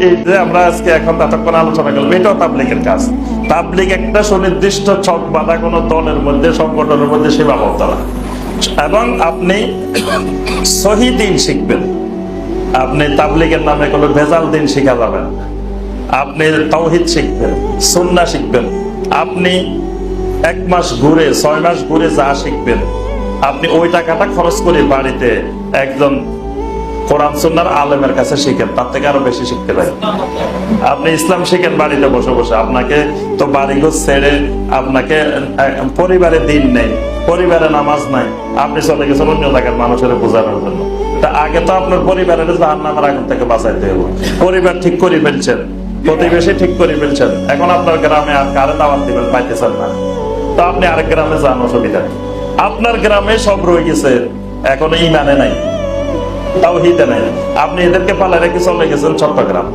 এই যে আমরা আজকে এখন এতক্ষণ আলোচনা করবো, এটাও তাবলীগের কাজ। তাবলীগ একটা সুনির্দিষ্ট ছক বাঁধা কোনো দলের মধ্যে, সংগঠনের মধ্যে সীমাবদ্ধ না। এবং আপনি সহি দিন শিখবেন। আপনি তাবলীগের নামে কোনো ভেজাল দিন শিখা যাবেন। আপনি তাওহীদ শিখবেন, সুন্নাহ শিখবেন। আপনি 1 মাস ঘুরে 6 মাস ঘুরে যা শিখবেন, আপনি ওই টাকাটা খরচ করে বাড়িতে একজন কোরআন সুন্নাহর আলেমের কাছে শিখেন, তার থেকে আরো বেশি শিখতে পারেন। আপনি ইসলাম শিখেন বাড়িতে বসে বসে। আপনাকে তো বাড়িঘর ছেড়ে, আপনাকে পরিবারে দিন নেই, পরিবারে নামাজ নাই, আপনি চলে গেছেন অন্য জায়গার মানুষের বোঝানোর জন্য। তা আগে তো আপনার পরিবারের জাহান্নামের আগুন থেকে বাঁচাইতে হবে। পরিবার ঠিক করে ফেলছেন, প্রতিবেশী ঠিক করে ফেলছেন, এখন আপনার গ্রামে আর কারে দাওয়াত দিবেন পাইতেছেন না, তো আপনি আরেক গ্রামে যান, অসুবিধা। আপনার গ্রামে সব রয়ে গেছে, এখনো ইমানে নাই, তাওহীদে নাই, আপনি এদেরকে পালা রেখে চলে গেছেন চট্টগ্রাম।